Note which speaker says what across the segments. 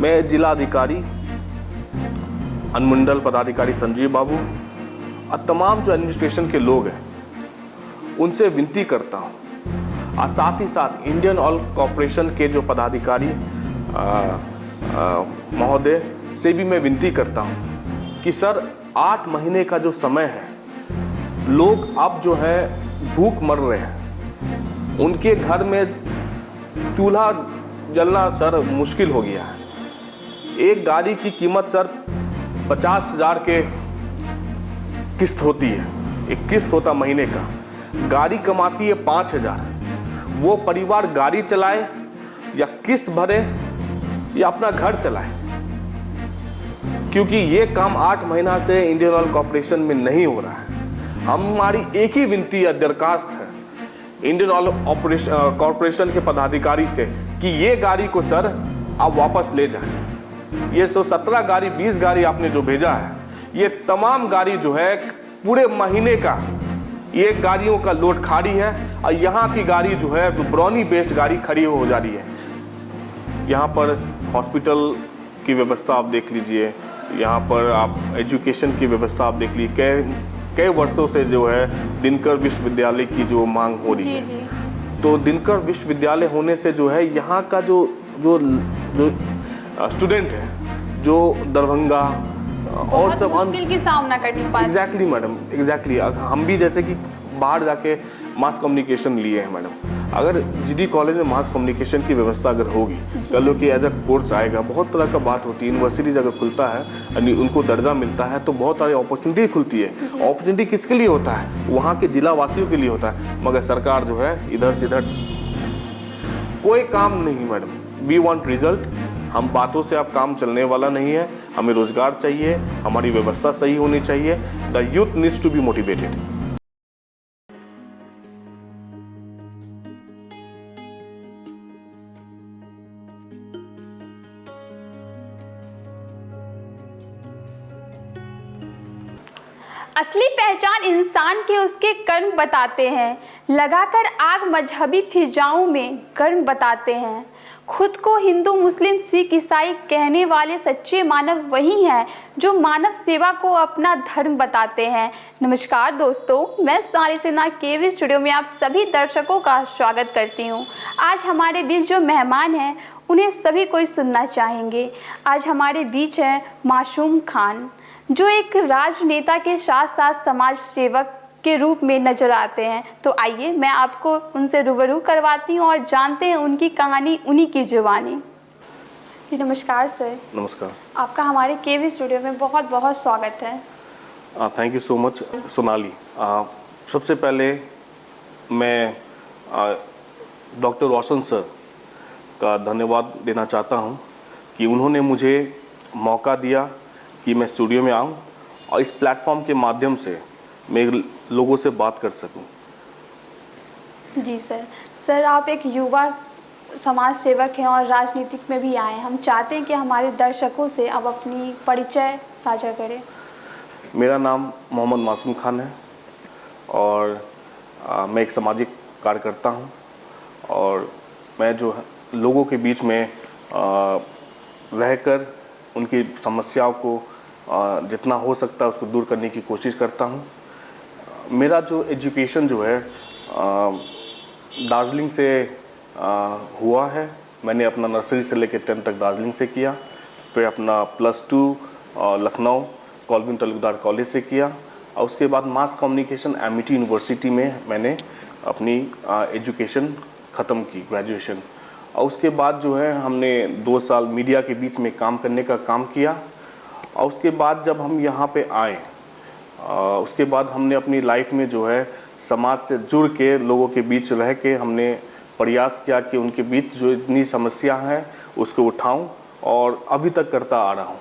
Speaker 1: मैं जिला अधिकारी अनुमंडल पदाधिकारी संजीव बाबू और तमाम जो एडमिनिस्ट्रेशन के लोग हैं उनसे विनती करता हूँ, और साथ ही साथ इंडियन ऑयल कॉरपोरेशन के जो पदाधिकारी महोदय से भी मैं विनती करता हूँ कि सर 8 महीने का जो समय है, लोग अब जो है भूख मर रहे हैं, उनके घर में चूल्हा जलना सर मुश्किल हो गया है। एक गाड़ी की कीमत सर 50,000 के किस्त होती है, एक किस्त होता महीने का, गाड़ी कमाती है 5,000। वो परिवार गाड़ी चलाए या किस्त भरे या अपना घर चलाए, क्योंकि ये काम 8 महीना से इंडियन ऑयल कॉरपोरेशन में नहीं हो रहा है। हमारी एक ही विनती या दरखास्त है इंडियन ऑयल कॉरपोरेशन के पदाधिकारी से कि ये गाड़ी को सर आप वापस ले जाएं। ये 117 गाड़ी 20 गाड़ी आपने जो भेजा है, ये तमाम गाड़ी जो है पूरे महीने का ये गाड़ियों का लोड खाली है, और यहाँ की गाड़ी जो है ब्रौनी बेस्ड गाड़ी खड़ी हो जा रही है। यहाँ पर हॉस्पिटल की व्यवस्था आप देख लीजिए, यहाँ पर आप एजुकेशन की व्यवस्था आप देख लीजिए। कई वर्षों से जो है दिनकर विश्वविद्यालय की जो मांग हो रही है, तो दिनकर विश्वविद्यालय होने से जो है यहाँ का जो स्टूडेंट है जो दरभंगा और सब
Speaker 2: मुश्किल की सामना करनी पड़ती है।
Speaker 1: Exactly madam, exactly. हम भी जैसे कि बाहर जाके मास कम्युनिकेशन लिए हैं मैडम, अगर जीडी कॉलेज में मास कम्युनिकेशन की व्यवस्था अगर होगी, कल कि एज अ कोर्स आएगा, बहुत तरह का बात होती है, यूनिवर्सिटीज अगर खुलता है, उनको दर्जा मिलता है, तो बहुत सारी अपॉर्चुनिटी खुलती है। अपॉर्चुनिटी किसके लिए होता है? वहाँ के जिला वासियों के लिए होता है, मगर सरकार जो है इधर से इधर कोई काम नहीं मैडम। We want result. हम बातों से अब काम चलने वाला नहीं है, हमें रोजगार चाहिए, हमारी व्यवस्था सही होनी चाहिए। The youth needs to be motivated.
Speaker 2: असली पहचान इंसान के उसके कर्म बताते हैं, लगाकर आग मजहबी फिजाओं में कर्म बताते हैं। खुद को हिंदू मुस्लिम सिख ईसाई कहने वाले सच्चे मानव वही हैं जो मानव सेवा को अपना धर्म बताते हैं। नमस्कार दोस्तों, मैं सोनाली सिन्हा केवी स्टूडियो में आप सभी दर्शकों का स्वागत करती हूं। आज हमारे बीच जो मेहमान हैं उन्हें सभी कोई सुनना चाहेंगे। आज हमारे बीच है मासूम खान, जो एक राजनेता के साथ साथ समाज सेवक के रूप में नजर आते हैं। तो आइए मैं आपको उनसे रूबरू करवाती हूँ और जानते हैं उनकी कहानी उन्हीं की जुबानी। जी नमस्कार सर।
Speaker 1: नमस्कार।
Speaker 2: आपका हमारे केवी स्टूडियो में बहुत बहुत स्वागत है।
Speaker 1: Thank you so much Sonali. सबसे पहले मैं डॉक्टर रोशन सर का धन्यवाद देना चाहता हूँ कि उन्होंने मुझे मौका दिया कि मैं स्टूडियो में आऊँ और इस प्लेटफॉर्म के माध्यम से मैं लोगों से बात कर सकूं।
Speaker 2: जी सर। सर आप एक युवा समाज सेवक हैं और राजनीतिक में भी आए हैं। हम चाहते हैं कि हमारे दर्शकों से आप अपनी परिचय साझा करें।
Speaker 1: मेरा नाम मोहम्मद मासूम खान है और मैं एक सामाजिक कार्यकर्ता हूं, और मैं जो लोगों के बीच में रहकर उनकी समस्याओं को जितना हो सकता है उसको दूर करने की कोशिश करता हूं। मेरा जो एजुकेशन जो है दार्जिलिंग से हुआ है। मैंने अपना नर्सरी से लेकर 10th तक दार्जिलिंग से किया, फिर अपना +2 लखनऊ कॉल्विन तालुकदार कॉलेज से किया, और उसके बाद मास कम्युनिकेशन एमिटी यूनिवर्सिटी में मैंने अपनी एजुकेशन ख़त्म की, ग्रेजुएशन। और उसके बाद जो है हमने 2 साल मीडिया के बीच में काम करने का काम किया, और उसके बाद जब हम यहाँ पे आए उसके बाद हमने अपनी लाइफ में जो है समाज से जुड़ के लोगों के बीच रह के हमने प्रयास किया कि उनके बीच जो इतनी समस्या है उसको उठाऊं, और अभी तक करता आ रहा हूं।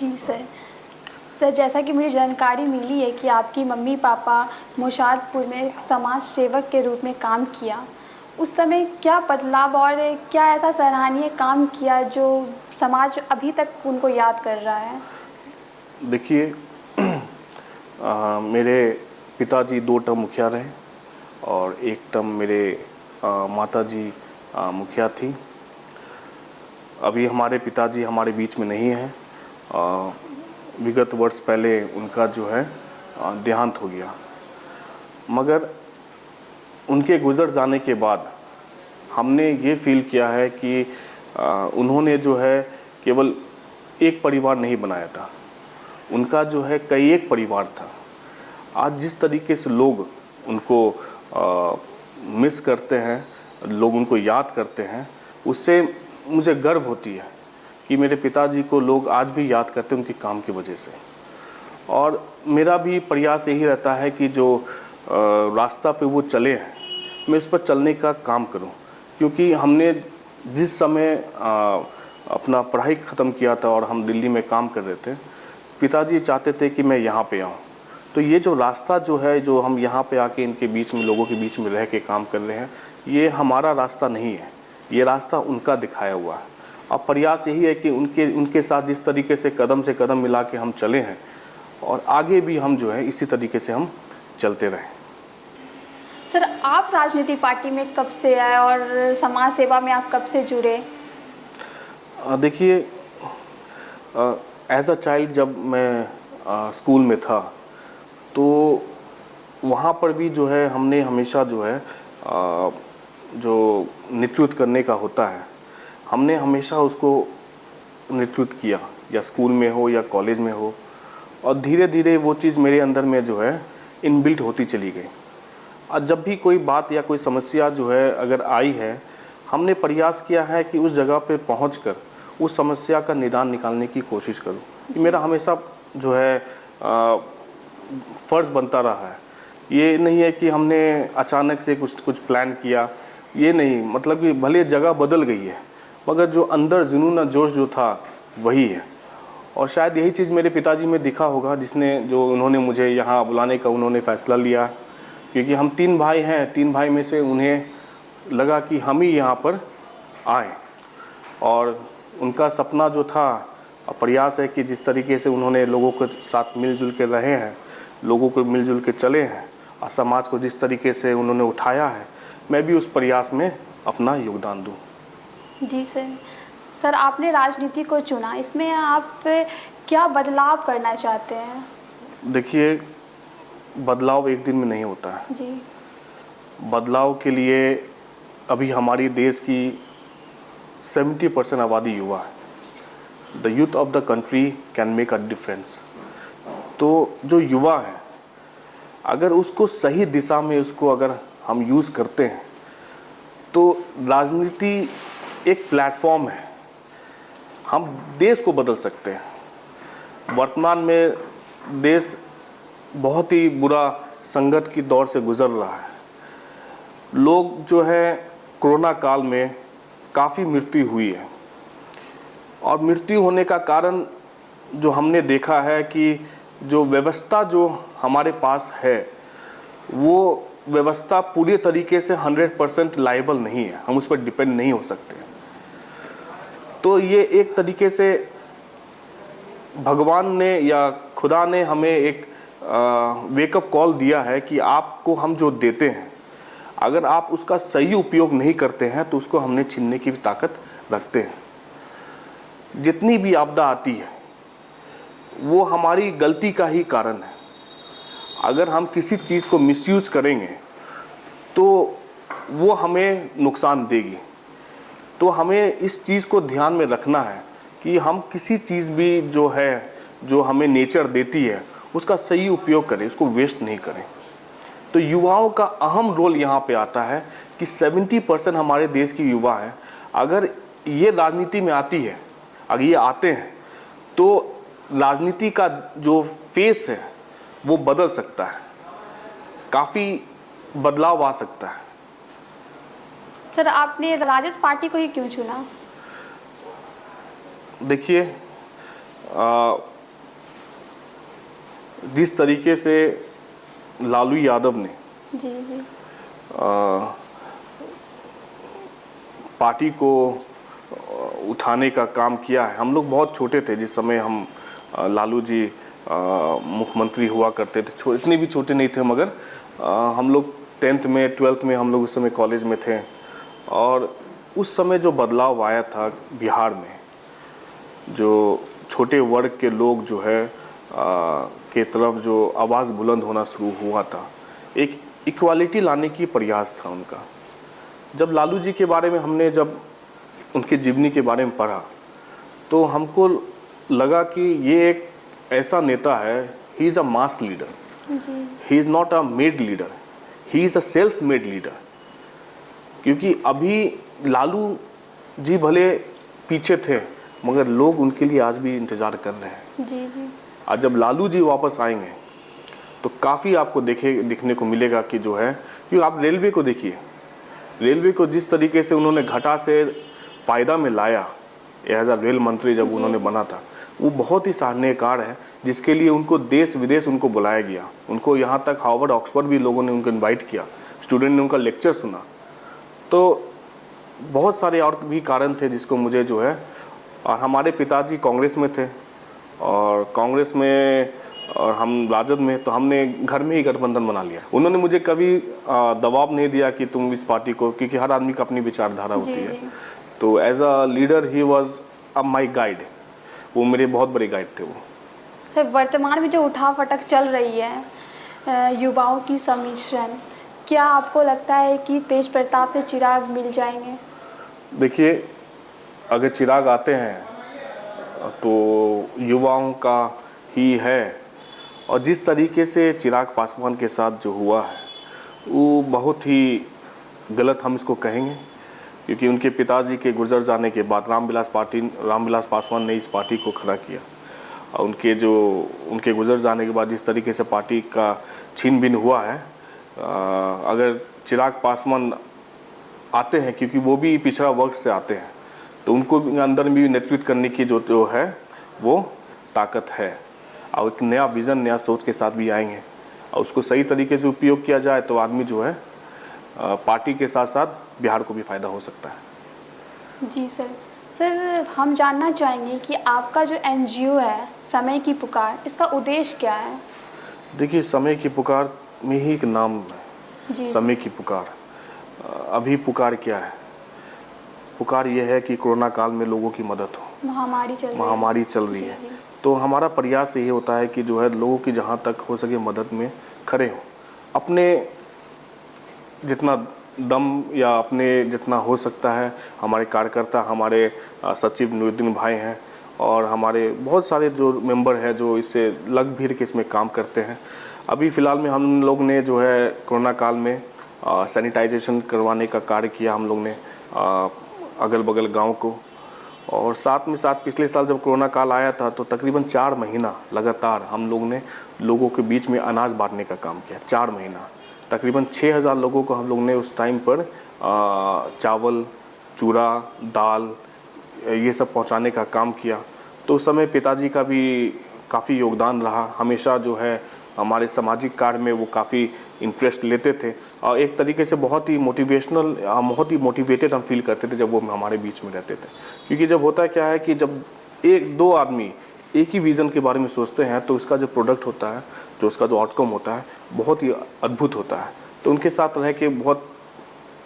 Speaker 2: जी सर। सर जैसा कि मुझे जानकारी मिली है कि आपकी मम्मी पापा मुशादपुर में एक समाज सेवक के रूप में काम किया, उस समय क्या बदलाव और क्या ऐसा सराहनीय काम किया जो समाज अभी तक उनको याद कर रहा है?
Speaker 1: देखिए, मेरे पिताजी 2 टर्म मुखिया रहे और 1 टर्म मेरे माताजी मुखिया थी। अभी हमारे पिताजी हमारे बीच में नहीं हैं। विगत वर्ष पहले उनका जो है देहांत हो गया, मगर उनके गुज़र जाने के बाद हमने ये फील किया है कि उन्होंने जो है केवल एक परिवार नहीं बनाया था, उनका जो है कई एक परिवार था। आज जिस तरीके से लोग उनको मिस करते हैं, लोग उनको याद करते हैं, उससे मुझे गर्व होती है कि मेरे पिताजी को लोग आज भी याद करते हैं उनके काम की वजह से। और मेरा भी प्रयास यही रहता है कि जो रास्ता पे वो चले हैं मैं इस पर चलने का काम करूं, क्योंकि हमने जिस समय अपना पढ़ाई ख़त्म किया था और हम दिल्ली में काम कर रहे थे, पिताजी चाहते थे कि मैं यहाँ पे आऊँ। तो ये जो रास्ता जो है, जो हम यहाँ पे आके इनके बीच में, लोगों के बीच में रह के काम कर रहे हैं, ये हमारा रास्ता नहीं है, ये रास्ता उनका दिखाया हुआ है। अब प्रयास यही है कि उनके साथ जिस तरीके से कदम मिला के हम चले हैं और आगे भी हम जो है इसी तरीके से हम चलते रहें।
Speaker 2: सर, आप राजनीतिक पार्टी में कब से आए और समाज सेवा में आप कब से जुड़े?
Speaker 1: देखिए, एज अ चाइल्ड जब मैं स्कूल में था तो वहाँ पर भी जो है हमने हमेशा जो है जो नेतृत्व करने का होता है, हमने हमेशा उसको नेतृत्व किया, या स्कूल में हो या कॉलेज में हो, और धीरे धीरे वो चीज़ मेरे अंदर में जो है इनबिल्ट होती चली गई। और जब भी कोई बात या कोई समस्या जो है अगर आई है, हमने प्रयास किया है कि उस जगह पे पहुंचकर उस समस्या का निदान निकालने की कोशिश करूं। मेरा हमेशा जो है फ़र्ज़ बनता रहा है। ये नहीं है कि हमने अचानक से कुछ प्लान किया, ये नहीं, मतलब कि भले जगह बदल गई है मगर जो अंदर जुनून जोश जो था वही है। और शायद यही चीज़ मेरे पिताजी में दिखा होगा, जो उन्होंने मुझे यहाँ बुलाने का उन्होंने फ़ैसला लिया, क्योंकि हम 3 भाई हैं। 3 भाई में से उन्हें लगा कि हम ही यहाँ पर आए, और उनका सपना जो था, प्रयास है कि जिस तरीके से उन्होंने लोगों के साथ मिलजुल के रहे हैं, लोगों को मिलजुल के चले हैं, और समाज को जिस तरीके से उन्होंने उठाया है, मैं भी उस प्रयास में अपना योगदान दूं।
Speaker 2: जी सर, आपने राजनीति को चुना, इसमें आप क्या बदलाव करना चाहते हैं?
Speaker 1: देखिए, बदलाव एक दिन में नहीं होता है
Speaker 2: जी।
Speaker 1: बदलाव के लिए अभी हमारी देश की 70% आबादी युवा है। The youth of the country can make a difference. तो जो युवा है, अगर उसको सही दिशा में उसको अगर हम यूज़ करते हैं तो राजनीति एक प्लेटफॉर्म है, हम देश को बदल सकते हैं। वर्तमान में देश बहुत ही बुरा संकट की दौर से गुजर रहा है। लोग जो है कोरोना काल में काफ़ी मृत्यु हुई है, और मृत्यु होने का कारण जो हमने देखा है कि जो व्यवस्था जो हमारे पास है, वो व्यवस्था पूरी तरीके से 100% लायबल नहीं है, हम उस पर डिपेंड नहीं हो सकते। तो ये एक तरीके से भगवान ने या खुदा ने हमें एक वेकअप कॉल दिया है कि आपको हम जो देते हैं, अगर आप उसका सही उपयोग नहीं करते हैं तो उसको हमने छीनने की भी ताकत रखते हैं। जितनी भी आपदा आती है वो हमारी गलती का ही कारण है। अगर हम किसी चीज़ को मिसयूज करेंगे तो वो हमें नुकसान देगी। तो हमें इस चीज़ को ध्यान में रखना है कि हम किसी चीज़ भी जो है, जो हमें नेचर देती है, उसका सही उपयोग करें, उसको वेस्ट नहीं करें। तो युवाओं का अहम रोल यहाँ पे आता है कि 70% हमारे देश की युवा है। अगर ये राजनीति में आती है, अगर ये आते हैं, तो राजनीति का जो फेस है वो बदल सकता है, काफ़ी बदलाव आ सकता है।
Speaker 2: सर, आपने राजद पार्टी को ही क्यों चुना?
Speaker 1: देखिए, जिस तरीके से लालू यादव ने
Speaker 2: जी
Speaker 1: पार्टी को उठाने का काम किया है। हम लोग बहुत छोटे थे जिस समय हम लालू जी मुख्यमंत्री हुआ करते थे। इतने भी छोटे नहीं थे, मगर हम लोग 10th में 12th में हम लोग उस समय कॉलेज में थे। और उस समय जो बदलाव आया था बिहार में, जो छोटे वर्ग के लोग जो है के तरफ जो आवाज़ बुलंद होना शुरू हुआ था, एक इक्वालिटी लाने की प्रयास था उनका। जब लालू जी के बारे में हमने जब उनके जीवनी के बारे में पढ़ा तो हमको लगा कि ये एक ऐसा नेता है, he is a mass leader, he is not a made leader, he is a self made leader. क्योंकि अभी लालू जी भले पीछे थे मगर लोग उनके लिए आज भी इंतज़ार कर रहे हैं।
Speaker 2: जी जी।
Speaker 1: आज जब लालू जी वापस आएंगे तो काफ़ी आपको दिखने को मिलेगा कि जो है, क्योंकि आप रेलवे को देखिए, रेलवे को जिस तरीके से उन्होंने घाटा से फ़ायदा में लाया एज अ रेल मंत्री जब उन्होंने बना था, वो बहुत ही सराहनीय कार्य है, जिसके लिए उनको देश विदेश उनको बुलाया गया। उनको यहाँ तक हार्वर्ड ऑक्सफोर्ड भी लोगों ने उनको इनवाइट किया, स्टूडेंट ने उनका लेक्चर सुना। तो बहुत सारे और भी कारण थे जिसको मुझे जो है, और हमारे पिताजी कांग्रेस में थे और कांग्रेस में और हम राजद में, तो हमने घर में ही गठबंधन बना लिया। उन्होंने मुझे कभी दबाव नहीं दिया कि तुम इस पार्टी को, क्योंकि हर आदमी का अपनी विचारधारा होती है। तो as a leader he was a my guide, वो मेरे बहुत बड़े गाइड थे वो।
Speaker 2: सर, वर्तमान में जो उठापटक चल रही है युवाओं की सम्मिश्रण, क्या आपको लगता है कि तेज प्रताप से चिराग मिल जाएंगे?
Speaker 1: देखिए, अगर चिराग आते हैं तो युवाओं का ही है, और जिस तरीके से चिराग पासवान के साथ जो हुआ है वो बहुत ही गलत हम इसको कहेंगे, क्योंकि उनके पिताजी के गुजर जाने के बाद रामविलास पासवान ने इस पार्टी को खड़ा किया। और उनके गुजर जाने के बाद जिस तरीके से पार्टी का छीन भिन हुआ है, अगर चिराग पासवान आते हैं, क्योंकि वो भी पिछड़ा वर्ग से आते हैं, तो उनको अंदर भी नेतृत्व करने की जो है वो ताकत है, और एक नया विज़न, नया सोच के साथ भी आएंगे, और उसको सही तरीके से उपयोग किया जाए तो आदमी जो है पार्टी के साथ साथ बिहार को भी फ़ायदा हो सकता है।
Speaker 2: जी सर, हम जानना चाहेंगे कि आपका जो एनजीओ है समय की पुकार, इसका उद्देश्य क्या है?
Speaker 1: देखिए, समय की पुकार में ही एक नाम है, समय की पुकार। अभी पुकार क्या है? पुकार ये है कि कोरोना काल में लोगों की मदद हो, महामारी चल रही है। तो हमारा प्रयास यही होता है कि जो है लोगों की जहाँ तक हो सके मदद में खड़े हों, अपने जितना दम या अपने जितना हो सकता है। हमारे कार्यकर्ता, हमारे सचिव नुरुद्दीन भाई हैं और हमारे बहुत सारे जो मेंबर हैं जो इससे लग भीड़ के इसमें काम करते हैं। अभी फ़िलहाल में हम लोग ने जो है कोरोना काल में सैनिटाइजेशन करवाने का कार्य किया हम लोग ने अगल बगल गांव को, और साथ में साथ पिछले साल जब कोरोना काल आया था तो तकरीबन 4 महीना लगातार हम लोग ने लोगों के बीच में अनाज बांटने का काम किया। 4 महीना तकरीबन 6000 लोगों को हम लोग ने उस टाइम पर चावल, चूरा, दाल ये सब पहुंचाने का काम किया। तो उस समय पिताजी का भी काफ़ी योगदान रहा। हमेशा जो है हमारे सामाजिक कार्य में वो काफ़ी इंटरेस्ट लेते थे और एक तरीके से बहुत ही मोटिवेशनल, बहुत ही मोटिवेटेड हम फील करते थे जब वो हमारे बीच में रहते थे। क्योंकि जब होता क्या है कि जब 1-2 आदमी एक ही विज़न के बारे में सोचते हैं तो उसका जो प्रोडक्ट होता है, जो उसका जो आउटकम होता है, बहुत ही अद्भुत होता है। तो उनके साथ रह के बहुत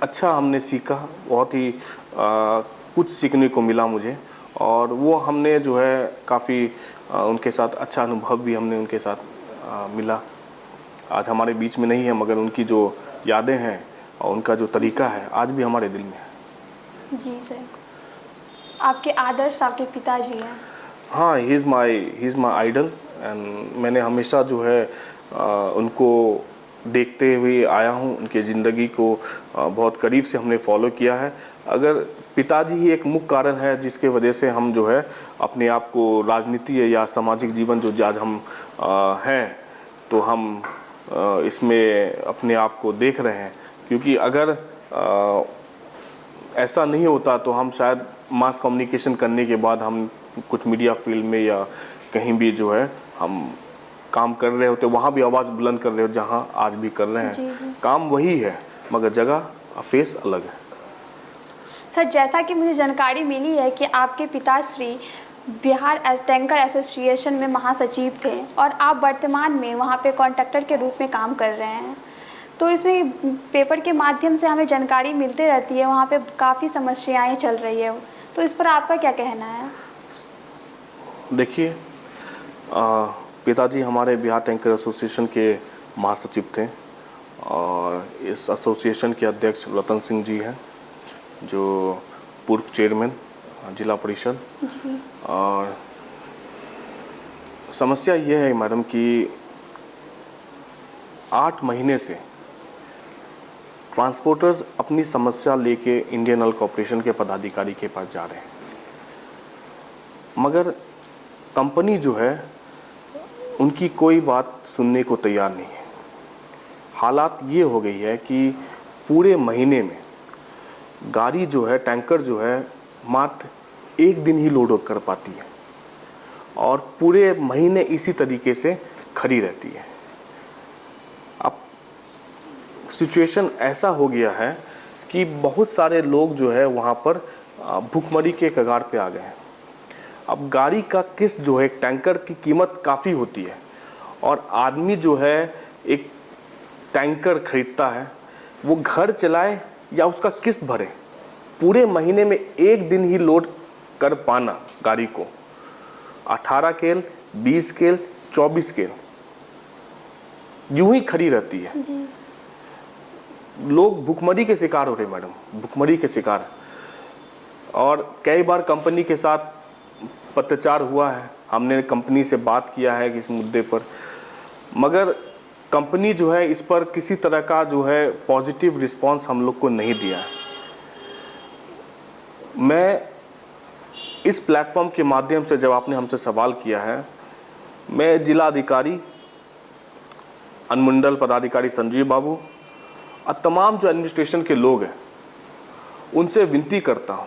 Speaker 1: अच्छा हमने सीखा, बहुत ही कुछ सीखने को मिला मुझे, और वो हमने जो है काफ़ी उनके साथ अच्छा अनुभव भी हमने उनके साथ मिला। आज हमारे बीच में नहीं है मगर उनकी जो यादें हैं और उनका जो तरीका है आज भी हमारे दिल में है।
Speaker 2: जी सर, आपके आदर्श आपके पिताजी हैं?
Speaker 1: हाँ, he is my idol, and मैंने हमेशा जो है उनको देखते हुए आया हूँ। उनके ज़िंदगी को बहुत करीब से हमने फॉलो किया है। अगर पिताजी ही एक मुख्य कारण है जिसके वजह से हम जो है अपने आप को राजनीति या सामाजिक जीवन जो आज हम हैं तो हम इसमें अपने आप को देख रहे हैं। क्योंकि अगर ऐसा नहीं होता तो हम शायद मास कम्युनिकेशन करने के बाद हम कुछ मीडिया फील्ड में या कहीं भी जो है हम काम कर रहे होते, वहाँ भी आवाज़ बुलंद कर रहे हो जहाँ आज भी कर रहे हैं।
Speaker 2: जी।
Speaker 1: काम वही है मगर जगह फेस अलग है।
Speaker 2: सर, जैसा कि मुझे जानकारी मिली है कि आपके पिताश्री बिहार टैंकर एसोसिएशन में महासचिव थे और आप वर्तमान में वहाँ पे कॉन्ट्रैक्टर के रूप में काम कर रहे हैं, तो इसमें पेपर के माध्यम से हमें जानकारी मिलती रहती है, वहाँ पे काफ़ी समस्याएं चल रही है, तो इस पर आपका क्या कहना है?
Speaker 1: देखिए, पिताजी हमारे बिहार टैंकर एसोसिएशन के महासचिव थे और इस एसोसिएशन के अध्यक्ष रतन सिंह जी हैं, जो पूर्व चेयरमैन जिला परिषद। और समस्या ये है मैडम कि 8 महीने से ट्रांसपोर्टर्स अपनी समस्या लेके इंडियन ऑयल कॉर्पोरेशन के पदाधिकारी के पास जा रहे हैं, मगर कंपनी जो है उनकी कोई बात सुनने को तैयार नहीं है। हालात ये हो गई है कि पूरे महीने में गाड़ी जो है, टैंकर जो है, मात्र 1 दिन ही लोड कर पाती है और पूरे महीने इसी तरीके से खड़ी रहती है। अब सिचुएशन ऐसा हो गया है कि बहुत सारे लोग जो है वहाँ पर भूखमरी के कगार पे आ गए हैं। अब गाड़ी का किस्त जो है, एक टैंकर की कीमत काफ़ी होती है और आदमी जो है एक टैंकर खरीदता है, वो घर चलाए या उसका किस्त भरे, पूरे महीने में 1 दिन ही लोड कर पाना गाड़ी को 18 केल, 20 केल, 24 केल यूं ही खड़ी रहती है। लोग भूखमरी के शिकार हो रहे मैडम, भूखमरी के शिकार। और कई बार कंपनी के साथ पत्राचार हुआ है, हमने कंपनी से बात किया है कि इस मुद्दे पर, मगर कंपनी जो है इस पर किसी तरह का जो है पॉजिटिव रिस्पांस हम लोग को नहीं दिया है। मैं इस प्लेटफॉर्म के माध्यम से, जब आपने हमसे सवाल किया है, मैं जिला अधिकारी, अनुमंडल पदाधिकारी संजीव बाबू और तमाम जो एडमिनिस्ट्रेशन के लोग हैं उनसे विनती करता हूँ,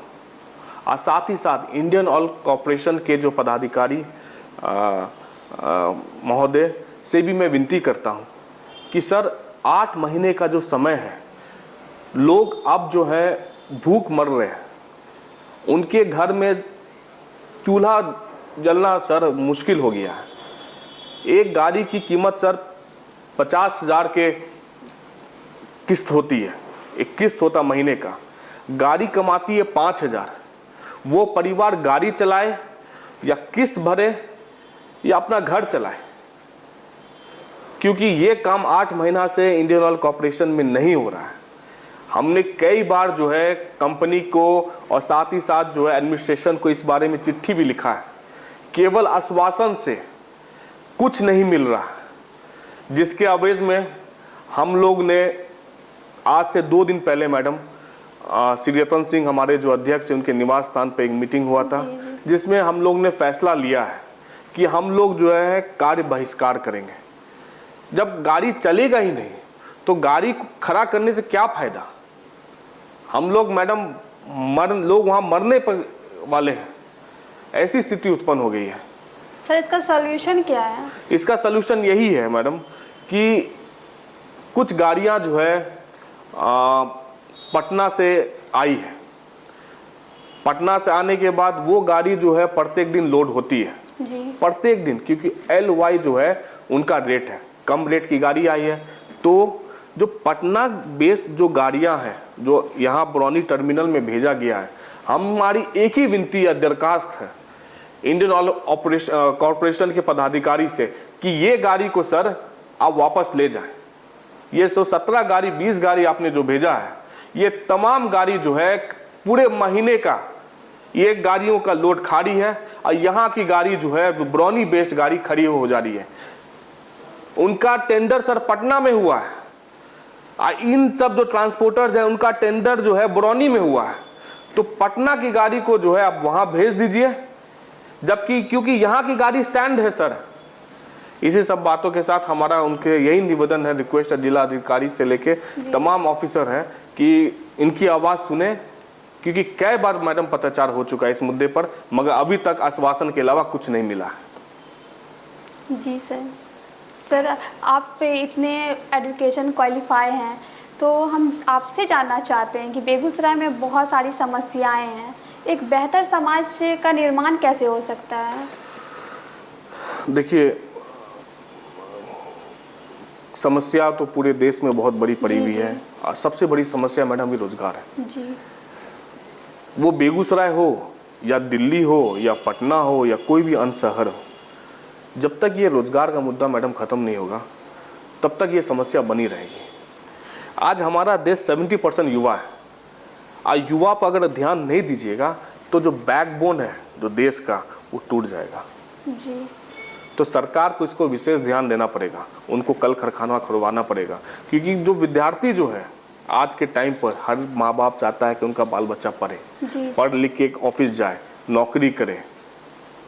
Speaker 1: और साथ ही साथ इंडियन ऑयल कॉर्पोरेशन के जो पदाधिकारी महोदय से भी मैं विनती करता हूँ कि सर 8 महीने का जो समय है, लोग अब जो है भूख मर रहे हैं, उनके घर में चूल्हा जलना सर मुश्किल हो गया है। एक गाड़ी की कीमत सर 50,000 के किस्त होती है, एक किस्त होता महीने का, गाड़ी कमाती है 5,000। वो परिवार गाड़ी चलाए या किस्त भरे या अपना घर चलाए, क्योंकि ये काम 8 महीना से इंडियन ऑयल कॉर्पोरेशन में नहीं हो रहा है। हमने कई बार जो है कंपनी को और साथ ही साथ जो है एडमिनिस्ट्रेशन को इस बारे में चिट्ठी भी लिखा है, केवल आश्वासन से कुछ नहीं मिल रहा, जिसके आवेश में हम लोग ने आज से 2 दिन पहले मैडम श्री रतन सिंह हमारे जो अध्यक्ष हैं उनके निवास स्थान पे एक मीटिंग हुआ था, जिसमें हम लोग ने फैसला लिया है कि हम लोग जो है कार्य बहिष्कार करेंगे। जब गाड़ी चलेगा ही नहीं तो गाड़ी को खड़ा करने से क्या फायदा। हम लोग मैडम लोग वहाँ मरने पर वाले हैं, ऐसी स्थिति उत्पन्न हो गई है।
Speaker 2: सर इसका सॉल्यूशन क्या है?
Speaker 1: इसका सॉल्यूशन यही है मैडम कि कुछ गाड़ियाँ जो है पटना से आई है, पटना से आने के बाद वो गाड़ी जो है प्रत्येक दिन लोड होती है
Speaker 2: जी।
Speaker 1: प्रत्येक दिन, क्योंकि LY जो है उनका रेट है, कम रेट की गाड़ी आई है। तो जो पटना बेस्ड जो गाड़ियां हैं जो यहाँ बरौनी टर्मिनल में भेजा गया है, हमारी एक ही विनती या दरखास्त है इंडियन ऑयल कॉर्पोरेशन के पदाधिकारी से कि ये गाड़ी को सर आप वापस ले जाएं। ये 117 गाड़ी 20 गाड़ी आपने जो भेजा है, ये तमाम गाड़ी जो है पूरे महीने का ये गाड़ियों का लोड खाली है और यहाँ की गाड़ी जो है बरौनी बेस्ड गाड़ी खड़ी हो जा रही है। उनका टेंडर सर पटना में हुआ है, इन सब जो ट्रांसपोर्टर्स हैं उनका टेंडर जो है बरौनी में हुआ है। तो पटना की गाड़ी को जो है आप वहां भेज दीजिए, जबकि क्योंकि यहाँ की गाड़ी स्टैंड है सर। इसी सब बातों के साथ हमारा उनके यही निवेदन है, रिक्वेस्ट है जिला अधिकारी से लेके तमाम ऑफिसर हैं कि इनकी आवाज़ सुने, क्योंकि कई बार मैडम पत्राचार हो चुका है इस मुद्दे पर, मगर अभी तक आश्वासन के अलावा कुछ नहीं मिला है।
Speaker 2: जी सर। सर आप इतने एजुकेशन क्वालिफाई हैं, तो हम आपसे जानना चाहते हैं कि बेगूसराय में बहुत सारी समस्याएं हैं, एक बेहतर समाज का निर्माण कैसे हो सकता है?
Speaker 1: देखिए, समस्या तो पूरे देश में बहुत बड़ी पड़ी हुई है। और सबसे बड़ी समस्या मैडम भी रोजगार है
Speaker 2: जी।
Speaker 1: वो बेगूसराय हो या दिल्ली हो या पटना हो या कोई भी अन्य शहर हो, जब तक ये रोजगार का मुद्दा मैडम खत्म नहीं होगा तब तक ये समस्या बनी रहेगी। आज हमारा देश 70% युवा है। आज युवा पर अगर ध्यान नहीं दीजिएगा तो जो बैकबोन है जो देश का वो टूट जाएगा
Speaker 2: जी।
Speaker 1: तो सरकार को इसको विशेष ध्यान देना पड़ेगा, उनको कल कारखाना खुलवाना पड़ेगा। क्योंकि जो विद्यार्थी जो है आज के टाइम पर हर माँ बाप चाहता है कि उनका बाल बच्चा पढ़े, पढ़ लिख के एक ऑफिस जाए, नौकरी करे,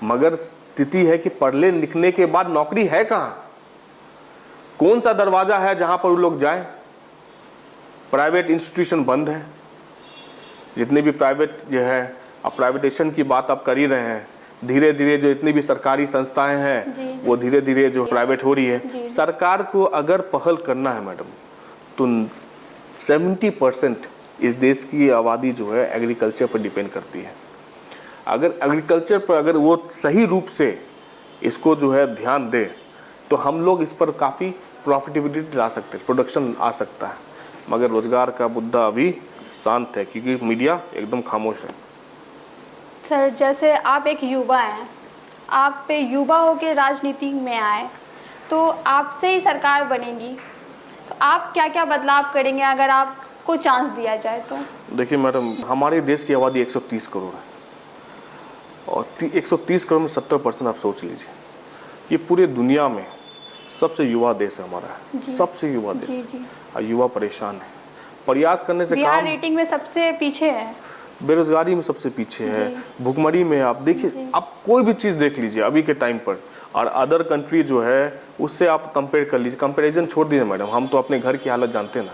Speaker 1: मगर स्थिति है कि पढ़ने लिखने के बाद नौकरी है कहाँ? कौन सा दरवाजा है जहां पर वो लोग जाएं? प्राइवेट इंस्टीट्यूशन बंद है। जितने भी प्राइवेट जो है, अब प्राइवेटेशन की बात आप कर ही रहे हैं, धीरे धीरे जो इतनी भी सरकारी संस्थाएं हैं वो धीरे धीरे जो प्राइवेट हो रही है। सरकार को अगर पहल करना है मैडम तो 70% इस देश की आबादी जो है एग्रीकल्चर पर डिपेंड करती है। अगर एग्रीकल्चर पर अगर वो सही रूप से इसको जो है ध्यान दे तो हम लोग इस पर काफ़ी प्रॉफिटेबिलिटी ला सकते हैं, प्रोडक्शन आ सकता है। मगर रोजगार का मुद्दा अभी शांत है क्योंकि मीडिया एकदम खामोश है।
Speaker 2: सर, जैसे आप एक युवा हैं, आप पे युवा होकर राजनीति में आए तो आपसे ही सरकार बनेगी, तो आप क्या क्या बदलाव करेंगे अगर आपको चांस दिया जाए तो?
Speaker 1: देखिए मैडम, हमारे देश की आबादी 130 करोड़ है और 130 करोड़ में 70% आप सोच लीजिए, ये पूरे दुनिया में सबसे युवा देश है हमारा, सबसे युवा देश। और युवा परेशान है, प्रयास करने से
Speaker 2: बिहार
Speaker 1: काम,
Speaker 2: रेटिंग में सबसे पीछे है,
Speaker 1: बेरोजगारी में सबसे पीछे है, भुखमरी में आप देखिए, आप कोई भी चीज़ देख लीजिए अभी के टाइम पर और अदर कंट्री जो है उससे आप कंपेयर कर लीजिए। कंपैरिजन छोड़ दीजिए मैडम, हम तो अपने घर की हालत जानते हैं ना।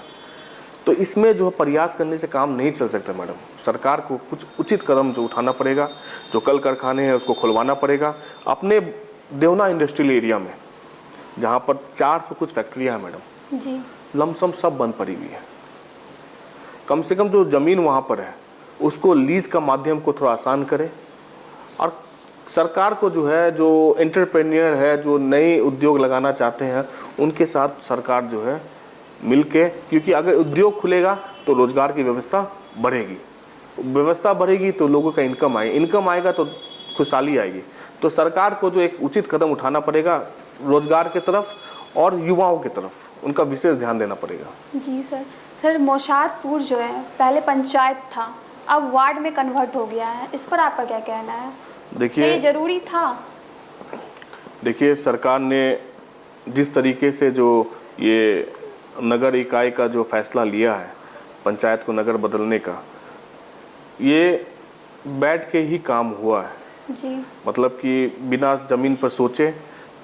Speaker 1: तो इसमें जो प्रयास करने से काम नहीं चल सकता मैडम। सरकार को कुछ उचित कदम जो उठाना पड़ेगा, जो कल कारखाने हैं उसको खुलवाना पड़ेगा। अपने देवना इंडस्ट्रियल एरिया में जहाँ पर 400 कुछ फैक्ट्रियाँ हैं मैडम
Speaker 2: जी,
Speaker 1: लमसम सब बंद पड़ी हुई है। कम से कम जो ज़मीन वहाँ पर है उसको लीज का माध्यम को थोड़ा आसान करे और सरकार को जो है, जो एंटरप्रेन्योर है, जो नए उद्योग लगाना चाहते हैं उनके साथ सरकार जो है मिलके, क्योंकि अगर उद्योग खुलेगा तो रोजगार की व्यवस्था बढ़ेगी, व्यवस्था बढ़ेगी तो लोगों का इनकम आएगी, इनकम आएगा तो खुशहाली आएगी। तो सरकार को जो एक उचित कदम उठाना पड़ेगा रोजगार की तरफ और युवाओं की तरफ, उनका विशेष ध्यान देना पड़ेगा।
Speaker 2: जी सर। सर, मोशादपुर जो है पहले पंचायत था, अब वार्ड में कन्वर्ट हो गया है, इस पर आपका क्या कहना है?
Speaker 1: देखिए,
Speaker 2: ये जरूरी था?
Speaker 1: देखिए, सरकार ने जिस तरीके से जो ये नगर इकाई का जो फैसला लिया है पंचायत को नगर बदलने का, ये बैठ के ही काम हुआ है
Speaker 2: जी।
Speaker 1: मतलब कि बिना ज़मीन पर सोचे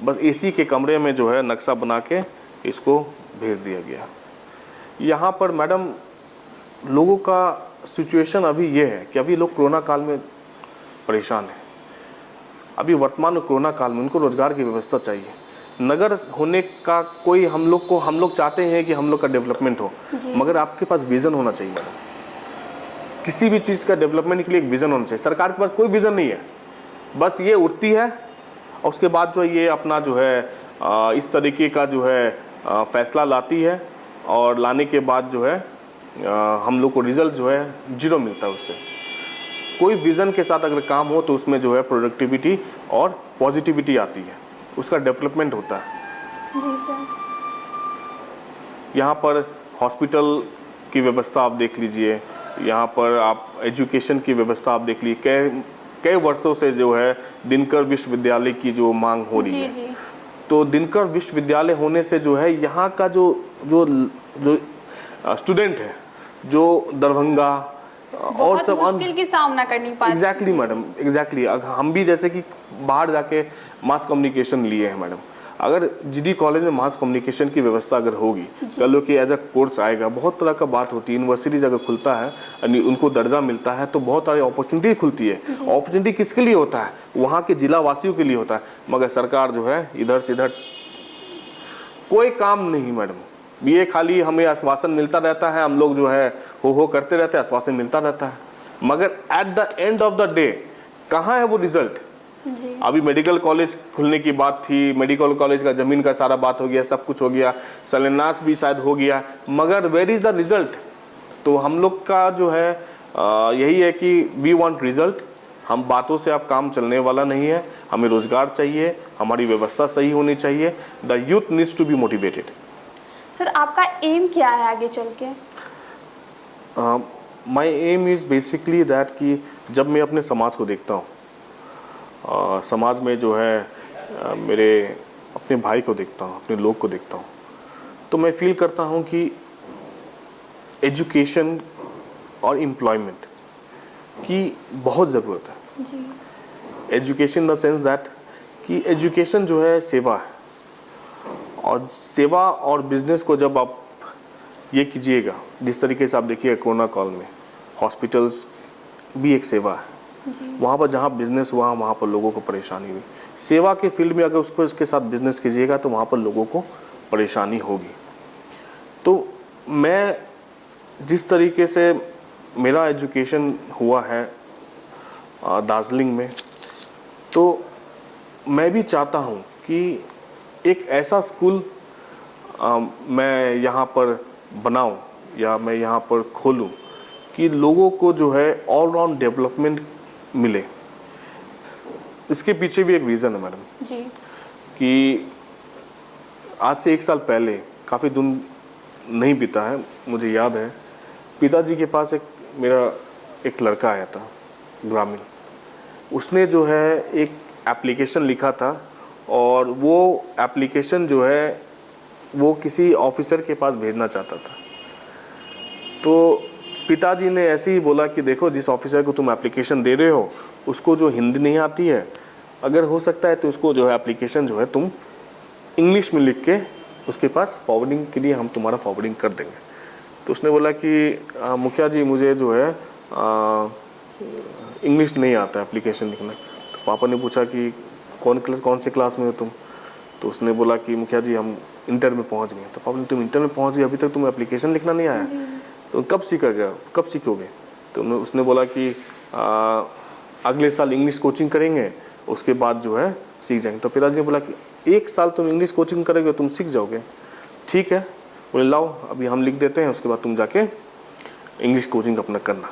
Speaker 1: बस एसी के कमरे में जो है नक्शा बना के इसको भेज दिया गया। यहाँ पर मैडम लोगों का सिचुएशन अभी ये है कि अभी लोग कोरोना काल में परेशान हैं। अभी वर्तमान में कोरोना काल में उनको रोज़गार की व्यवस्था चाहिए। नगर होने का कोई हम लोग चाहते हैं कि हम लोग का डेवलपमेंट हो, मगर आपके पास विज़न होना चाहिए मैडम। किसी भी चीज़ का डेवलपमेंट के लिए एक विज़न होना चाहिए। सरकार के पास कोई विज़न नहीं है, बस ये उठती है और उसके बाद जो है ये अपना जो है इस तरीके का जो है फैसला लाती है और लाने के बाद जो है हम लोग को रिजल्ट जो है जीरो मिलता है उससे। कोई विज़न के साथ अगर काम हो तो उसमें जो है प्रोडक्टिविटी और पॉजिटिविटी आती है, उसका डेवलपमेंट होता है।
Speaker 2: जी सर।
Speaker 1: यहाँ पर हॉस्पिटल की व्यवस्था आप देख लीजिए, यहाँ पर आप एजुकेशन की व्यवस्था आप देख लीजिए। कई वर्षों से जो है दिनकर विश्वविद्यालय की जो मांग हो रही है, तो दिनकर विश्वविद्यालय होने से जो है यहाँ का जो जो जो स्टूडेंट है जो दरभंगा और सब
Speaker 2: मुश्किल की सामना करनी पाती।
Speaker 1: Exactly madam, exactly. हम भी जैसे कि बाहर जाके मास कम्युनिकेशन लिए हैं मैडम, अगर जीडी कॉलेज में मास कम्युनिकेशन की व्यवस्था अगर होगी, कल लोग कि एज अ कोर्स आएगा, बहुत तरह का बात होती है। यूनिवर्सिटी अगर खुलता है, उनको दर्जा मिलता है तो बहुत सारी अपॉर्चुनिटी खुलती है। अपॉर्चुनिटी किसके लिए होता है? वहाँ के जिला वासियों के लिए होता है। मगर सरकार जो है इधर से इधर कोई काम नहीं मैडम, ये खाली हमें आश्वासन मिलता रहता है, हम लोग जो है हो करते रहते हैं, आश्वासन मिलता रहता है, मगर at the end of the day कहाँ है वो रिजल्ट?
Speaker 2: जी।
Speaker 1: अभी मेडिकल कॉलेज खुलने की बात थी, मेडिकल कॉलेज का ज़मीन का सारा बात हो गया, सब कुछ हो गया, शिलान्यास भी शायद हो गया, मगर वेयर इज़ द रिजल्ट? तो हम लोग का जो है यही है कि वी वांट रिजल्ट। हम बातों से अब काम चलने वाला नहीं है, हमें रोजगार चाहिए, हमारी व्यवस्था सही होनी चाहिए। The youth needs to be motivated.
Speaker 2: Sir आपका एम क्या है आगे चल के?
Speaker 1: My aim is basically that कि जब मैं अपने समाज को देखता हूँ, समाज में जो है मेरे अपने भाई को देखता हूँ, अपने लोग को देखता हूँ, तो मैं फील करता हूँ कि एजुकेशन और एम्प्लॉयमेंट की बहुत ज़रूरत है।
Speaker 2: जी।
Speaker 1: Education in the sense that कि एजुकेशन जो है सेवा है, और सेवा और बिजनेस को जब आप ये कीजिएगा, जिस तरीके से आप देखिएगा कोरोना काल में हॉस्पिटल्स भी एक सेवा है। वहाँ पर जहाँ बिजनेस हुआ वहाँ पर लोगों को परेशानी हुई। सेवा के फील्ड में अगर उसके साथ बिजनेस कीजिएगा तो वहाँ पर लोगों को परेशानी होगी। तो मैं जिस तरीके से मेरा एजुकेशन हुआ है दार्जिलिंग में, तो मैं भी चाहता हूँ कि एक ऐसा स्कूल मैं यहाँ पर बनाऊँ या मैं यहाँ पर खोलूँ कि लोगों को जो है ऑलराउंड डेवलपमेंट मिले। इसके पीछे भी एक रीज़न है मैडम
Speaker 2: जी।
Speaker 1: कि आज से 1 साल पहले, काफ़ी दिन नहीं बीता है, मुझे याद है, पिताजी के पास मेरा एक लड़का आया था ग्रामीण। उसने जो है एक एप्लीकेशन लिखा था, और वो एप्लीकेशन जो है वो किसी ऑफिसर के पास भेजना चाहता था। तो पिताजी ने ऐसे ही बोला कि देखो, जिस ऑफिसर को तुम एप्लीकेशन दे रहे हो उसको जो हिंदी नहीं आती है, अगर हो सकता है तो उसको जो है एप्लीकेशन जो है तुम इंग्लिश में लिख के उसके पास फॉरवर्डिंग के लिए हम तुम्हारा फॉरवर्डिंग कर देंगे। तो उसने बोला कि मुखिया जी मुझे जो है इंग्लिश नहीं आता एप्लीकेशन लिखना। तो पापा ने पूछा कि कौन से क्लास में हो तुम? तो उसने बोला कि मुखिया जी हम इंटर में पहुंच गए। तो पापा ने, तुम इंटर में पहुंच गए, अभी तक तुम एप्लीकेशन लिखना नहीं आया? तो कब सीखोगे? तो उसने बोला कि अगले साल इंग्लिश कोचिंग करेंगे, उसके बाद जो है सीख जाएंगे। तो पिताजी ने बोला कि 1 साल तुम इंग्लिश कोचिंग करोगे तुम सीख जाओगे? ठीक है। बोले लाओ अभी हम लिख देते हैं, उसके बाद तुम जाके इंग्लिश कोचिंग अपना करना।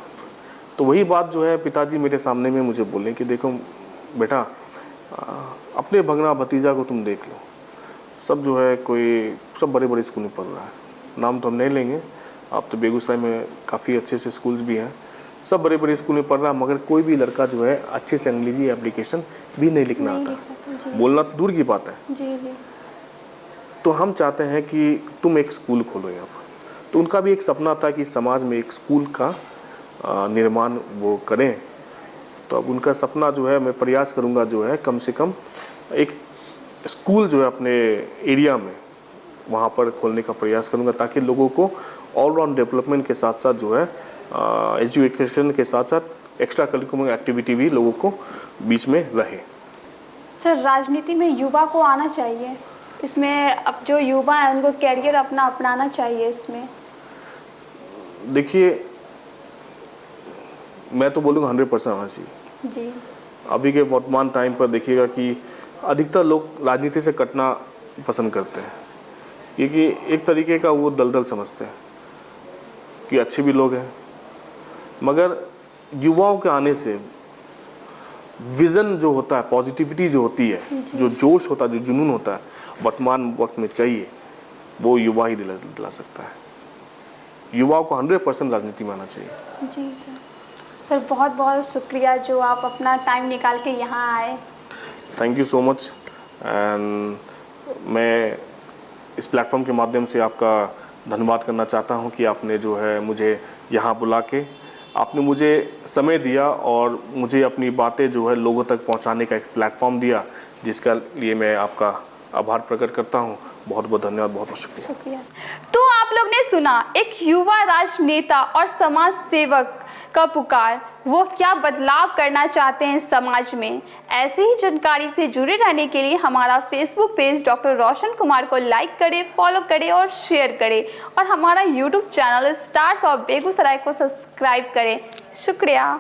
Speaker 1: तो वही बात जो है पिताजी मेरे सामने में मुझे बोले कि देखो बेटा, अपने भगना भतीजा को तुम देख लो, सब जो है सब बड़े बड़े स्कूल में पढ़ रहा है, नाम तो हम नहीं लेंगे, आप तो बेगूसराय में काफ़ी अच्छे से स्कूल्स भी हैं, सब बड़े बड़े स्कूल में पढ़ रहा है, मगर कोई भी लड़का जो है अच्छे से अंग्रेजी एप्लीकेशन भी नहीं लिखना आता, बोलना तो दूर की बात है।
Speaker 2: जी जी।
Speaker 1: तो हम चाहते हैं कि तुम एक स्कूल खोलो यहाँ पर। तो उनका भी एक सपना था कि समाज में एक स्कूल का निर्माण वो करें। तो अब उनका सपना जो है मैं प्रयास करूँगा जो है कम से कम एक स्कूल जो है अपने एरिया में वहाँ पर खोलने का प्रयास करूँगा, ताकि लोगों को ऑलराउंड डेवलपमेंट के साथ साथ जो है एजुकेशन के साथ साथ एक्स्ट्रा करिकुलर एक्टिविटी भी लोगों को बीच में रहे।
Speaker 2: सर राजनीति में युवा को आना चाहिए, इसमें अब जो युवा हैं उनको कैरियर अपना अपनाना चाहिए इसमें।
Speaker 1: देखिए मैं तो बोलूँगा 100% आना चाहिए
Speaker 2: जी।
Speaker 1: अभी के वर्तमान टाइम पर देखिएगा कि अधिकतर लोग राजनीति से कटना पसंद करते हैं, क्योंकि एक तरीके का वो दलदल समझते हैं कि अच्छे भी लोग हैं, मगर युवाओं के आने से विज़न जो होता है, पॉजिटिविटी जो होती है, जो जोश होता है, जो जुनून होता है वर्तमान वक्त में चाहिए, वो युवा ही दिला सकता है। युवाओं को 100% राजनीति में आना चाहिए।
Speaker 2: जी सर। सर बहुत बहुत शुक्रिया जो आप अपना टाइम निकाल के यहाँ आए।
Speaker 1: Thank you so much. And मैं इस प्लेटफॉर्म के माध्यम से आपका धन्यवाद करना चाहता हूँ कि आपने जो है मुझे यहाँ बुला के आपने मुझे समय दिया और मुझे अपनी बातें जो है लोगों तक पहुँचाने का एक प्लेटफॉर्म दिया, जिसका लिए मैं आपका आभार प्रकट करता हूँ। बहुत बहुत धन्यवाद, बहुत बहुत शुक्रिया।
Speaker 2: तो आप लोग ने सुना एक युवा राजनेता और समाज सेवक का पुकार, वो क्या बदलाव करना चाहते हैं समाज में। ऐसे ही जानकारी से जुड़े रहने के लिए हमारा Facebook page doctor Roshan Kumar को लाइक करें, फॉलो करें और शेयर करें, और हमारा YouTube channel stars of Begusarai को सब्सक्राइब करें। शुक्रिया।